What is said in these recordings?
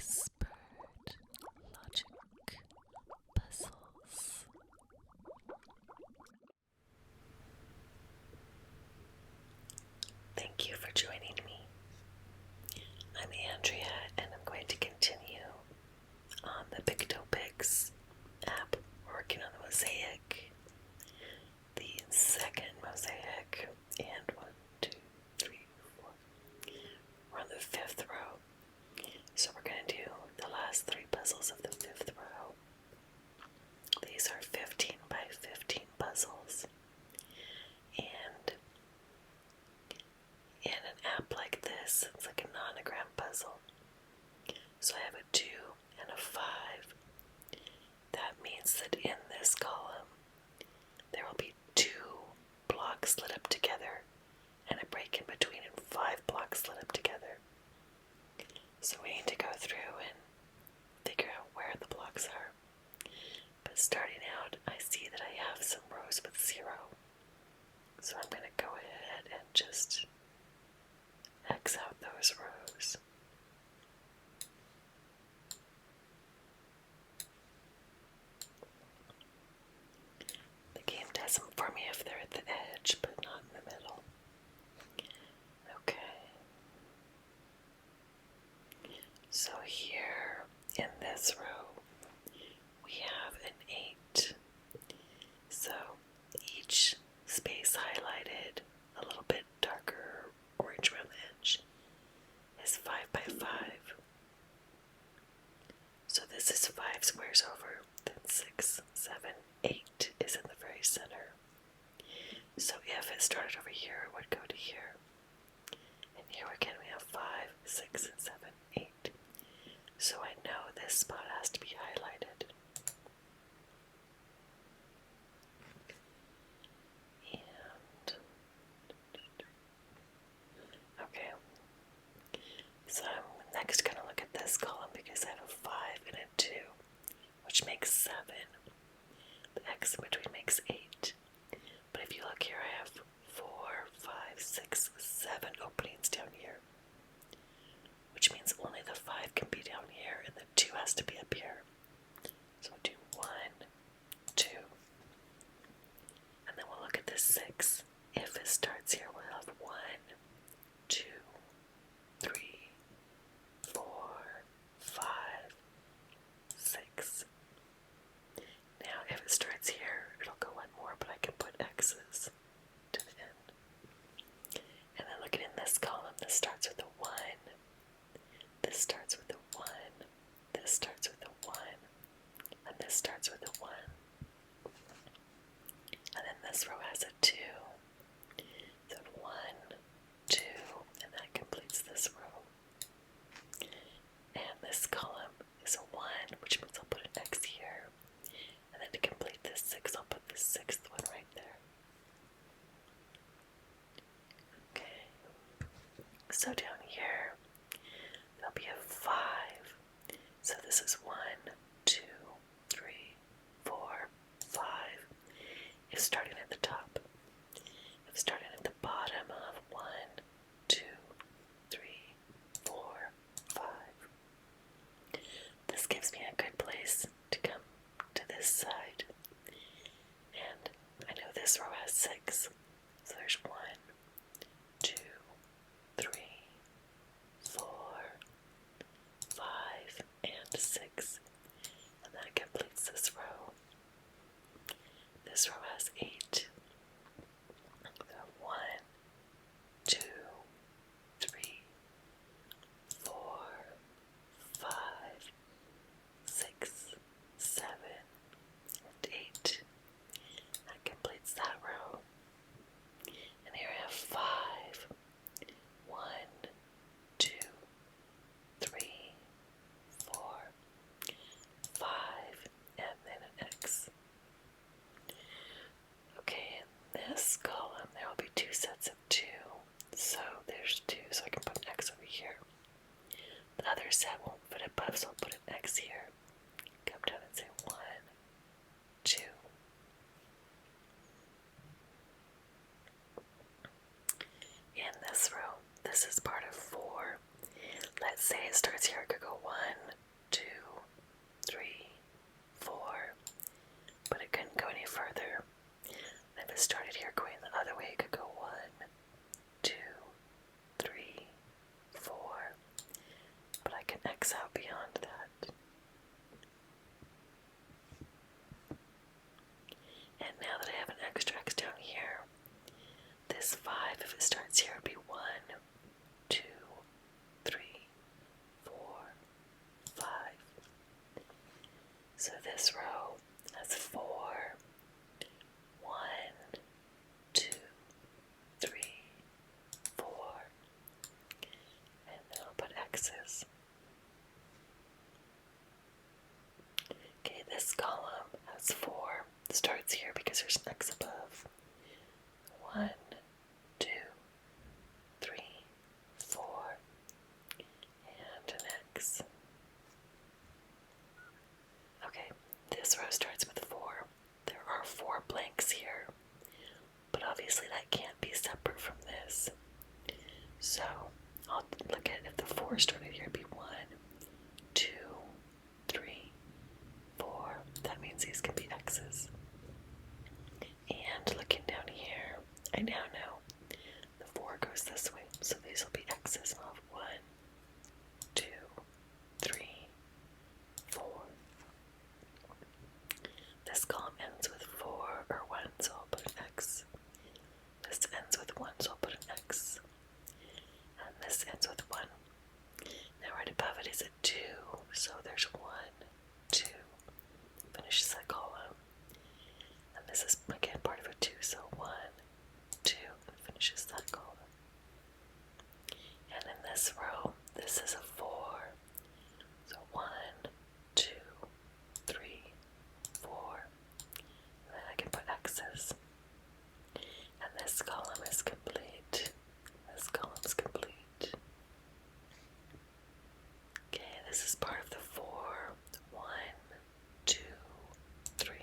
whispered logic puzzles. Thank you for joining me. I'm Andrea, and I'm going to continue on the Pictopix app, working on the Mosaic, the second Mosaic, and 1, 2, 3, 4. We're on the 5th row, so we're going to do the last 3 puzzles of the 5th row. These are 15 by 15 puzzles, and in an app like this, it's like a nonogram puzzle. So I have a 2 and a 5. That means that in this column, there will be 2 blocks lit up together and a break in between, and 5 blocks lit up together. So we need to go through and figure out where the blocks are. But starting out, I see that I have some rows with 0. So I'm going to go ahead and just X out those rows. The game does them for me if they're at the edge, but not in the middle. Okay. So here in this row, we have an 8. So each space highlighted a little bit darker orange around the edge is 5 by 5. So this is 5 squares over, then 6, 7, 8 is in the very center. So if it started over here, it would go to here. And here again we have 5, 6, 7, 8. So I know this spot has to be highlighted. And okay. So I'm next going to look at this column because I have a 5 and a 2, which makes 7. The X in between makes 8. But if you look here, I have 4, 5, 6, 7 openings down here, which means only the 5 can be down here and the 2 has to be up here. So we'll do 1, 2, and then we'll look at the 6. If it starts here, we'll have 1, 2, 3, 4, 5, 6. Now if it starts here, it'll go 1 more, but I can put X's to the end. And then looking in this column, this starts with a 1. This starts with a 1. This starts with a 1. And this starts with a 1. And then this row has a 2. So 1, 2, and that completes this row. And this column is a 1, which means I'll put an X here. And then to complete this 6, I'll put the 6th one right there. Okay. So down here, there'll be a 5. So this is 1, 2, 3, 4, 5. If starting at the top. If starting at the bottom, I'll have 1, 2, 3, 4, 5. This gives me a good place to come to this side. And I know this row has 6. So there's 1, 2, 3, 4, 5, and 6. And that completes this row. This row has 8. So 1, 2, 3, 4, 5, 6, 7, and 8. That completes that row. And here I have 5. 1, 2, 3, 4, 5, and then an X. Okay, in this column there will be 2 sets of 2. So there's 2, so I can put an X over here. The other set won't fit above, so I'll put an X here. Come down and say 1, 2. In this row, this is part of 4. Let's say it starts here, I could go 1, So this row has 4. 1, 2, 3, 4. And then I'll put X's. Okay, this column has 4. It starts here because there's an X above. 1, 2, 3, 4, and an X. Okay, this row starts with 4. There are 4 blanks here, but obviously that can't be separate from this. So I'll look at if the 4 started here, it'd be 1, 2, 3, 4. That means these can be X's. And looking down here, I now know the 4 goes this way, so these will be X's. I'll have 1, 2, 3, 4. This column ends with 4 or 1, so I'll put an X. This ends with 1, so I'll put an X. And this ends with 1. Now right above it is a 2, so there's 1, 2. Finishes that column. And this is again part of a 2, so 1, 2, and finishes that column. And in this row, this is a 4. So 1, 2, 3, 4. And then I can put X's. And this column is complete. This column's complete. Okay, this is part of the 4. 1, 2, 3,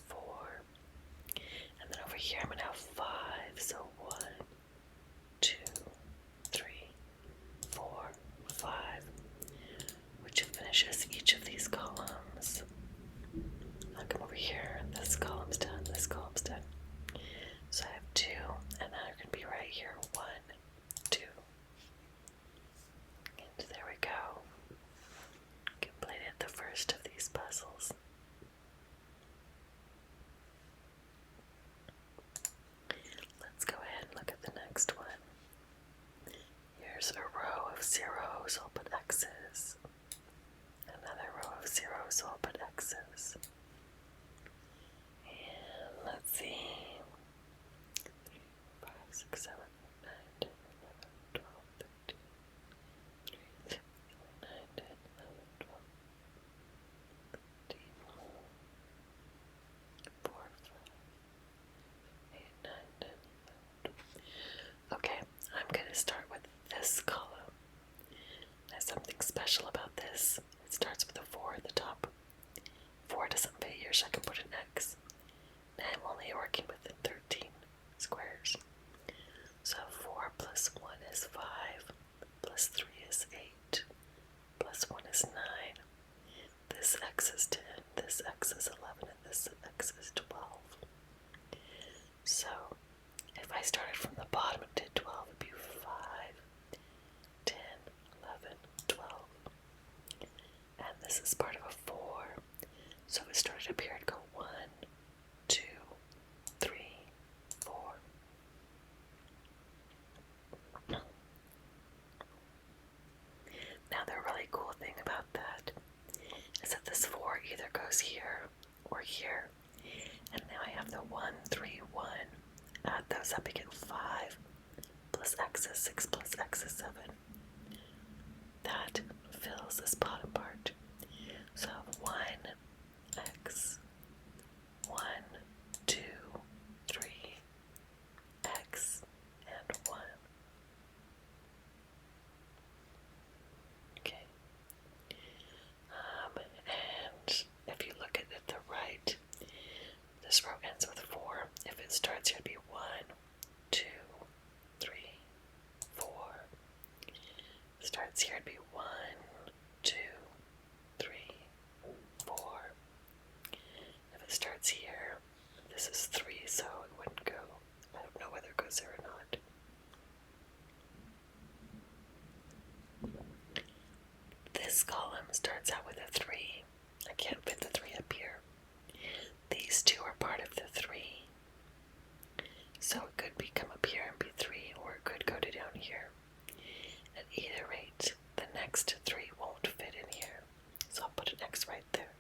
4. And then over here I'm going to have 5. So 1, 2, 3, 4, 5. Which finishes each of these columns. I'll come over here. This column's done. This column's done. So I have 2, and now they're going to be right here. 1, 2. And there we go. Completed the first of these puzzles. Let's go ahead and look at the next one. Here's a row of zeros, so I'll put X's. Another row of zeros, so I'll put X's. And let's see. 5, 6, 7, 8, 9, 10, 11, 12, 13, 14, 15, 9, 10, 11, 12, 13, 4, 5, 8, 9, 10, 11, 12. Okay, I'm going to start with this column. There's something special about this. It starts with a 4 at the top. 4 doesn't fit here, so I can put an X. Now I'm only working within 13 squares. So 4 plus 1 is 5, plus 3 is 8, plus 1 is 9. This X is 10, this X is 11, and this X is 12. So if I started from the bottom and did 12, it would be 5, 10, 11, 12. And this is part of a 4. So if it started up here, I'd go 1, 2, 3, 4. Now the really cool thing about that is that this 4 either goes here or here. And now I have the 1, 3, 1. Add those up, you get 5 plus X is 6 plus X is 7. That fills this bottom part. So 1, X, 1, 2, 3, X, and 1. Okay. And if you look at it the right, this row ends with 4. If it starts here, it'd be 1, 2, 3, 4. Starts here, it'd be 1, 2, 3, 4. If it starts here, this is 3, so it wouldn't go. I don't know whether it goes there or not. This column starts out with a 3. I can't fit the 3 up here. These 2 are part of the 3. So it could come up here and be 3, or it could go to down here. At either rate, the next 3 won't fit in here. So I'll put an X right there.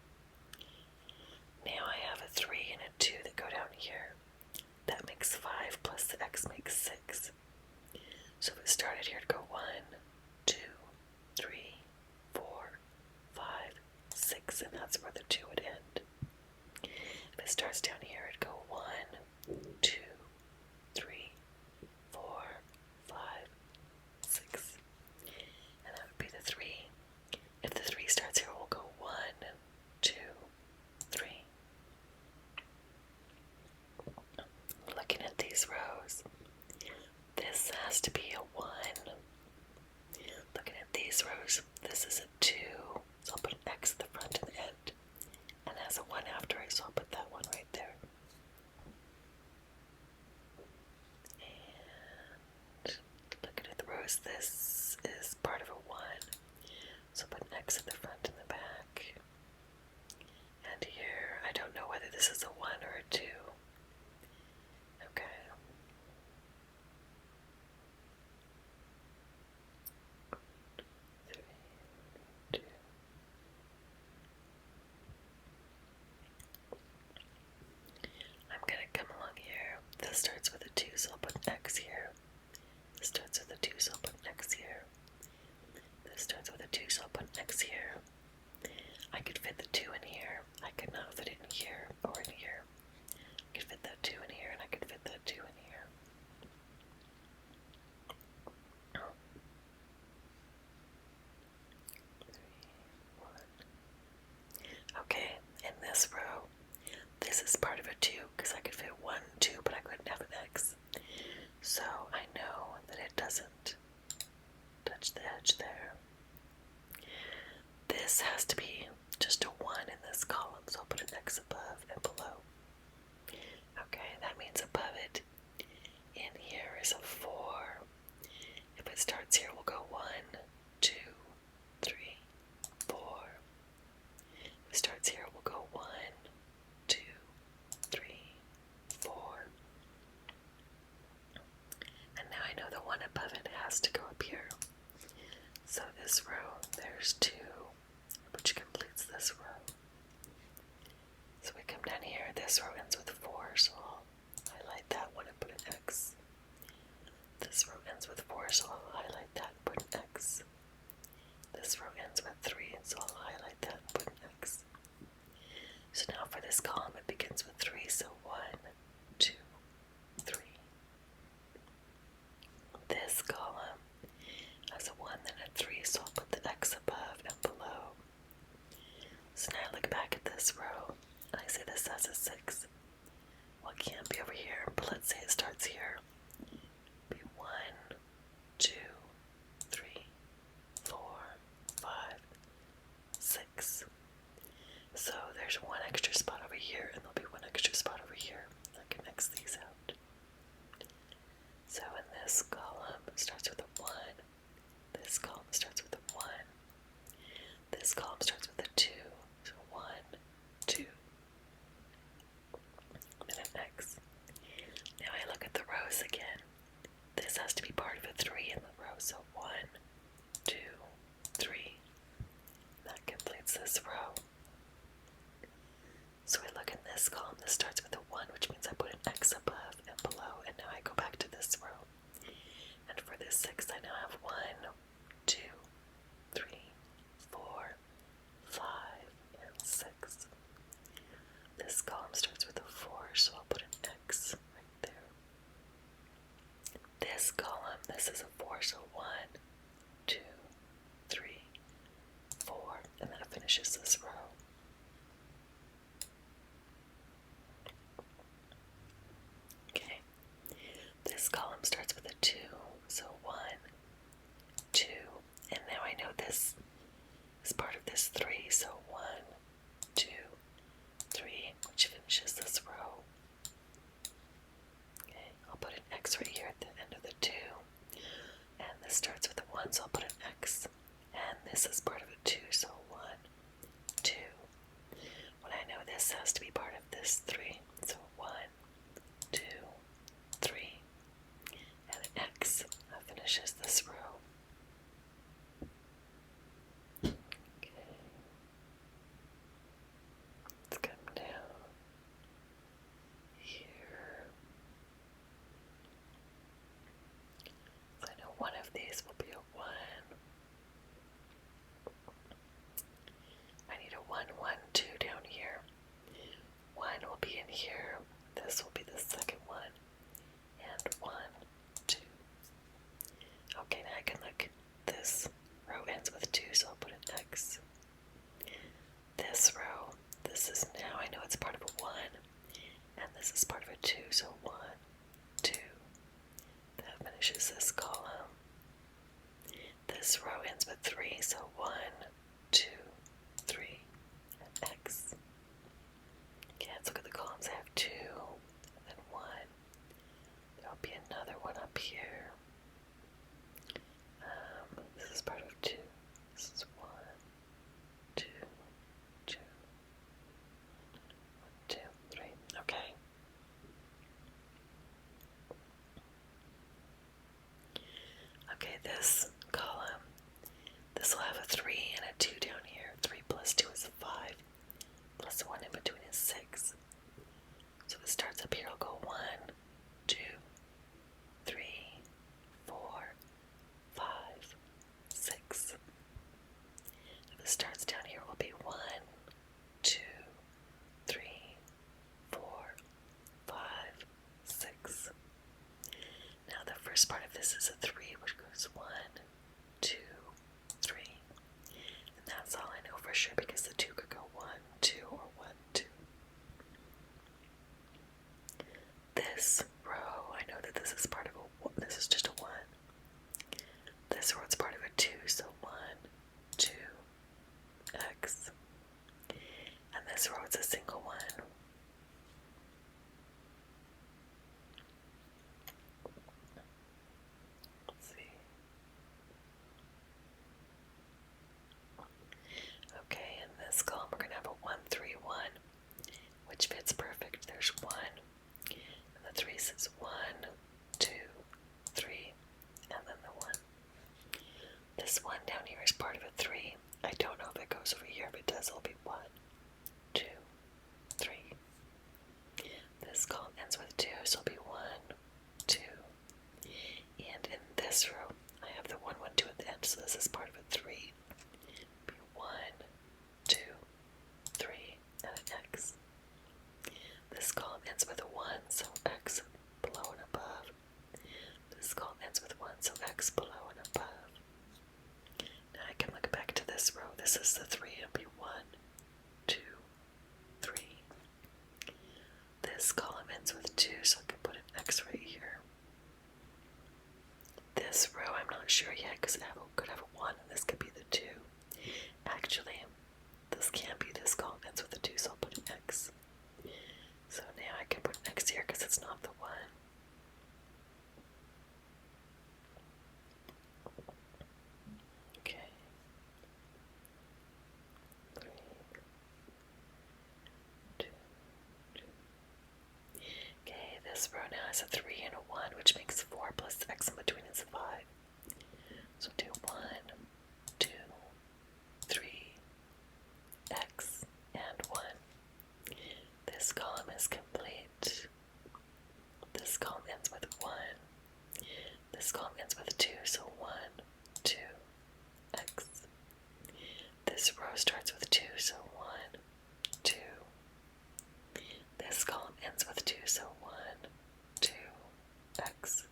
these rows, this is a 2, so I'll put an X at the front and the end, and it has a 1 after it, so I'll put that one right there. And looking at the rows, this is part of a 1, so I'll put an X at the front and the back. And here, I don't know whether this is a 1 or a 2. Okay. I'm going to come along here. This starts with a 2, so I'll put an X here. This starts with a 2, so I'll put an X here. This starts with a 2, so I'll put an X here. I could fit the 2 in here. I could not fit it in here or in here. I could fit that 2 in here, and I could fit that 2 in here. Okay, in this row, this is part of a 2 because I could fit 1, 2, but I couldn't have an X. So I know that it doesn't touch the edge there. This has to be just a 1 in this column, so I'll put an X above and below. Okay, that means above it in here is a 4. If it starts here, we'll go 1, 2, 3, 4. If it starts here, we'll go 1, 2, 3, 4. And now I know the one above it has to go up here. So this row, there's 2, which completes this row. So we come down here, this row ends with 4, so I'll highlight that one and put an X. This row ends with 4, so I'll highlight that and put an X. This row ends with 3, so I'll highlight that and put an X. So now for this column, it begins with 3, so 1, 2, 3. This column has a 1, then a 3, so I'll put the X above and below. So now I look back at this row, and I say this has a 6. Well, it can't be over here, but let's say it starts here. Be 1, 2, 3, 4, 5, 6. So there's 1 extra spot over here, and there'll be 1 extra spot over here. I can X these out. So in this column, it starts with a 1. This column starts with a 1. This column starts with a 2. So 1, 2, and an X. Now I look at the rows again. This has to be part of a 3 in the row. So 1, 2, 3. That completes this row. So we look in this column. This starts with a 1, which means I put an X above and below. And now I go back to this row. And for this 6, I now have 1, 2, 3, 4, 5, and 6. This column starts with a 4, so I'll put an X right there. This column, this is a 4, so 1, 2, 3, 4, and that finishes this row. Okay, this column starts with a 2, so 1, 2, and now I know this is part of this 3, so 1, 2, 3, which finishes this row. Okay, I'll put an X right here at the end of the 2, and this starts with a 1, so I'll put an X, and this is part of a 2, so 1, 2. When I know this has to be part of this 3, so 1, 2, 3, and an X. That finishes this row. Okay. Let's come down here. So I know one of these will be a 1. I need a 1, 1, 2 down here. 1 will be in here. This will be the second one. And 1, 2. Okay, now I can look. This row ends with 2, so I'll put an X. This row, this is now, I know it's part of a 1. And this is part of a 2, so 1, 2. That finishes this column. This this row ends with 3, so 1, 2, 3, and X. Okay, let's look at the columns. I have 2, and then 1. There'll be another one up here. This is part of 2. This is 1, 2, 2, 1, 2, 3. Okay. Okay, this column, this will have a 3 and a 2 down here. 3 plus 2 is 5, plus the 1 in between is 6. So if it starts up here, I'll go 1, 2, 3, 4, 5, 6. If it starts down here, it will be 1, 2, 3, 4, 5, 6. Now the first part of this is a 3, which goes 1, 2, 3. And that's all I know for sure because the 2 could go 1, 2, or 1, 2. This row, I know that this is part of a, this is just a 1. This row is part of a 2, so 1, 2, X. And this row is a single 1. Let's see. Okay, in this column we're going to have a 1, 3, 1, which fits perfect. There's 1, and the 3 says 1, 2, 3, and then the 1. This 1 down here is part of a 3. I don't know if it goes over here. If it does, it'll be 1, 2, 3. This column ends with 2, so it'll be 1, 2. And in this row, I have the 1, 1, 2 at the end, so this is part of a 3. It'll be 1, 2, 3, and an X. This column ends with a 1, so X below and above. This column ends with 1, so X below and above. Now I can look back to this row. This is the 3. It'll be 1, 2, 3. This column ends with 2, so I can put an X right here. This row I'm not sure yet because it could have a 1 and this could be the 2. Actually, this can't be this column ends with a 2, so I'll put an X. So now I can put an X here because it's not the 1. Okay. 3, 2, 2. Okay, this row now has a 3 and a 1, which makes 4 plus the X in between is 5. So do 1, 2, 3, X, and 1. This column is complete. This column ends with 1. This column ends with 2, so 1, 2, X. This row starts with 2, so 1, 2. This column ends with 2, so 1, 2, X.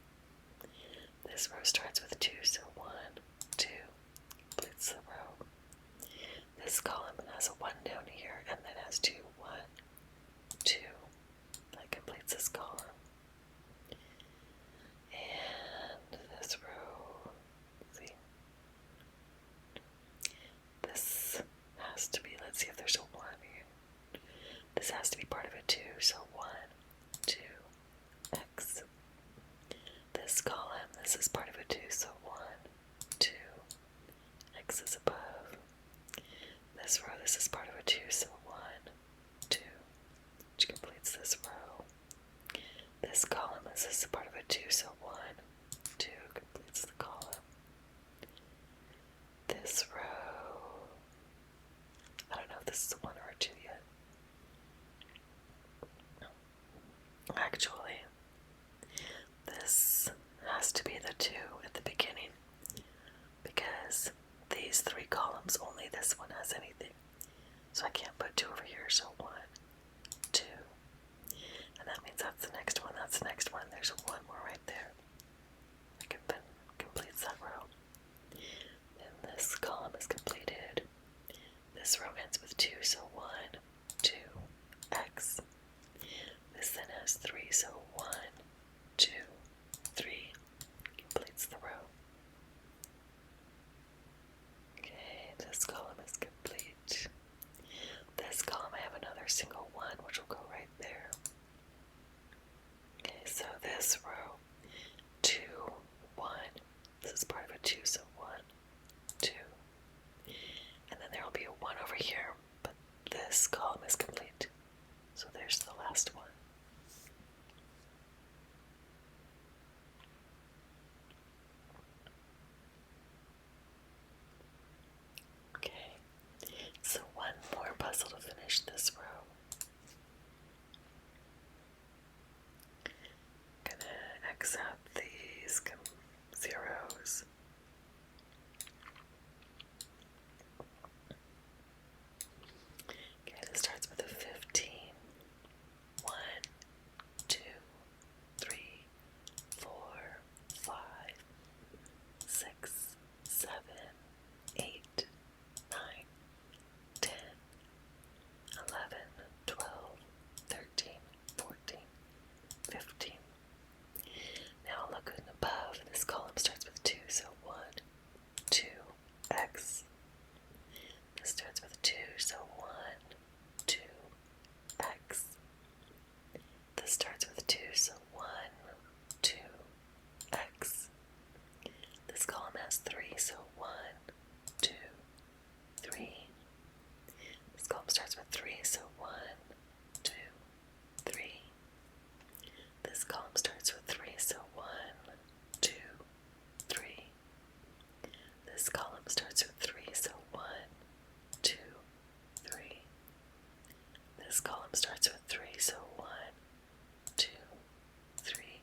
This row starts with 2, so 1, 2. Completes the row. This column has a 1 down here and then has 2, 1, 2. That completes this column. And this row, let's see. This has to be, let's see if there's a 1 here. This has to be part of a 2, so 1, 2, X. This column, this is part of a 2, so 1, 2, X is above. This row, this is part of a 2, so 1, 2, which completes this row. This column, this is part of a 2, so 1, 2 completes the column. This row, I don't know if this is a 1 or a 2 yet. Actually, this has to be the 2 at the beginning because these 3 columns, only this one has anything. So I can't put 2 over here, so 1, 2. And that means that's the next one, that's the next one, there's 1 more right there. That completes that row. And this column is completed. This row ends with 2, so 1, 2, X. This then has 3, so 1, 2, 3. Completes the row. this column is complete. This column, I have another single 1, which will go right there. Okay, so this row, 2, 1. This is part of a 2, so 1, 2. And then there will be a 1 over here, but this column is complete. So there's the last one. Okay, so one more puzzle to finish this row. Gonna X out these zeros. Okay, this starts with a 15. 1, 2, 3, 4, 5, 6, 7, 8, 9, 10, 11, 12, 13, 14, 15. Now look above. This column starts with 2, so 1, 2, X. This starts with 2, so 1, 2, X. This starts with 2, so 1, 2, X. This column has 3, so 1, 2, 3. This column starts with 3, so 1, 2, 3. This column starts with 3, so 1, 2, 3. This column starts with 3, so 1, 2, 3. This column starts with 3, so 1, 2, 3.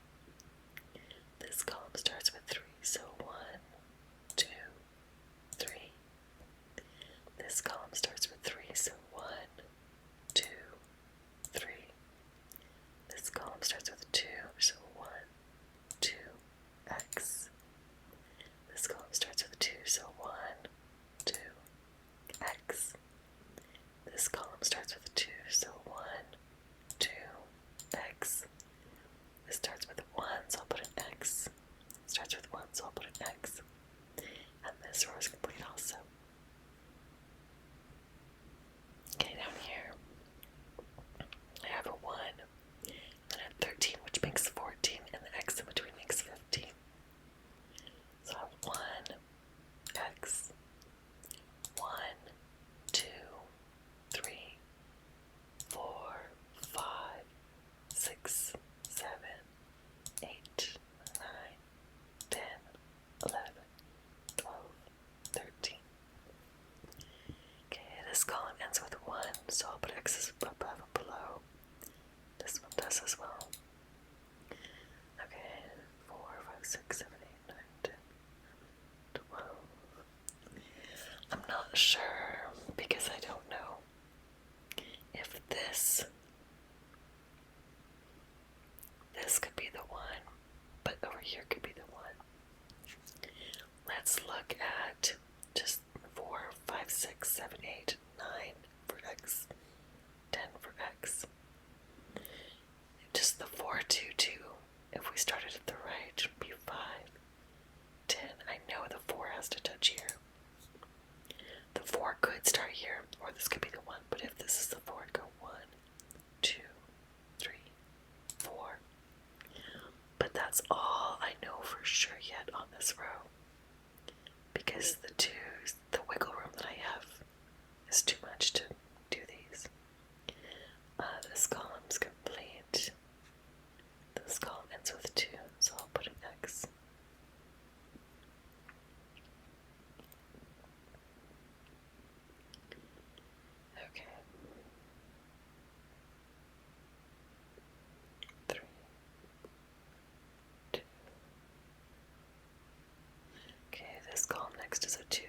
This column starts with 3, so 1, 2, 3. This column starts with 3, so 1, 2, 3. This column starts with 2, so 1, 2, X. This column starts with 2, so 1, 2, X. This column starts with 2, so 1, 2, X. This starts with 1, so I'll put an X. Starts with 1, so I'll put an X. And this row is complete also. Okay, down here, I have a 1, and a 13, which makes 14, and the X in between makes 15. So I have 1, X, 1, 2, 3, 4, 5, 6, 7, 8, 9, 10, 11, 12, 13. Okay, this column ends with 1, so I'll put X's above and below. This one does as well. Okay, 4, 5, 6, 7, 8, 9, 10, 12. I'm not sure because I don't know if this could be the 1, but over here could be the 1. Let's look at just 4, 5, 6, 7, 8, 9 for X, 10 for X. Just the 4, 2, 2. If we started at the right, it would be 5, 10. I know the 4 has to touch here. The 4 could start here, or this could be the 1, but if this is the 4, it'd go 1, 2, 3, 4. But that's all I know for sure yet on this row. Because the wiggle room that I have is too much to do these. This column's complete. This column ends with 2, so I'll put an X. Okay. 3, 2. Okay, this column next is a 2,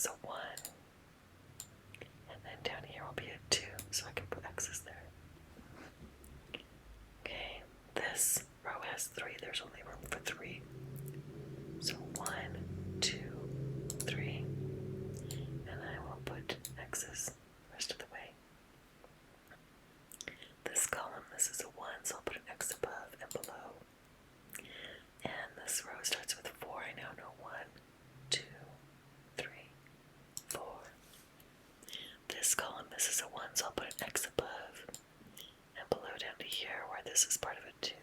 is a 1. And then down here will be a 2, so I can put X's there. Okay, this row has 3. There's only room for 3. So 1, 2, 3. And I will put X's the rest of the way. This column, this is a 1, so I'll put an X above and below. And this row starts with 4. I now know 1, 2, 3, 4. This column, this is a 1, so I'll put an X above and below down to here where this is part of a 2.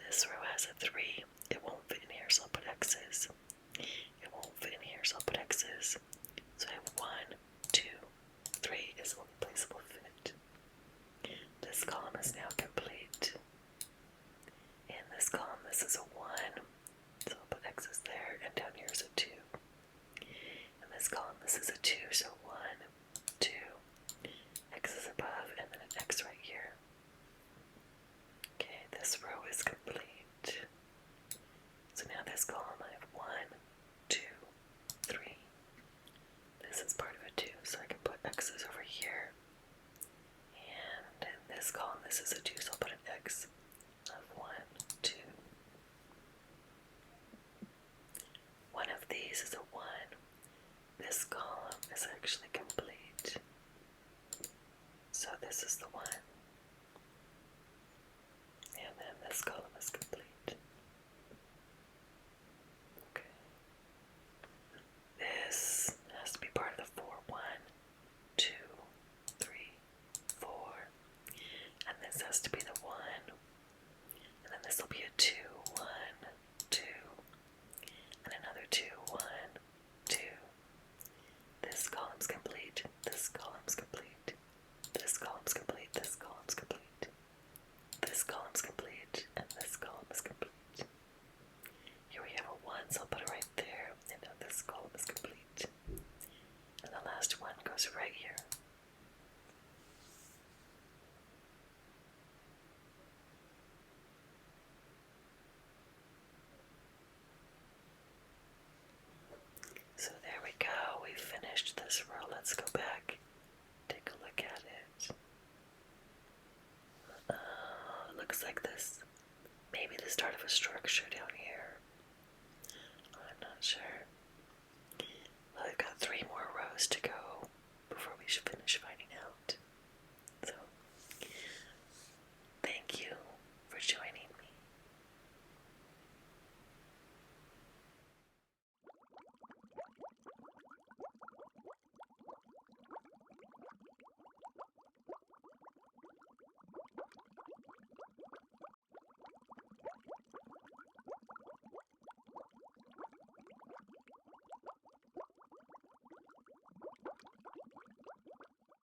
This row has a 3. It won't fit in here, so I'll put X's. It won't fit in here, so I'll put X's. So I have 1, 2, 3 is the only place it will fit. This column is now complete. In this column, this is a 1, so I'll put X's there, and down here is a 2. In this column, this is a 2, so 1, 2, X's above, and then an X right here. Okay, this row is complete. So now this column I have 1, 2, 3. This is part of a 2, so I can put X's over here. And in this column, this is a 2, so I'll put an X of 1, 2. One of these is a 1. This column is actually complete. So this is the 1. And then this column is complete. Okay. This has to be part of the 4. 1, 2, 3, 4. And this has to be the 1. And then this will be a 2. 1, 2. And another 2. 1, 2. This column's complete. This column's complete. This column's complete. This column's complete. This column's complete, and this column is complete. Here we have a 1, so I'll put it right there, and now this column is complete. And the last one goes right here. So there we go, we finished this row. Let's go back, take a look at it. Looks like this. Maybe the start of a structure down here. I'm not sure. Well, I've got 3 more rows to go.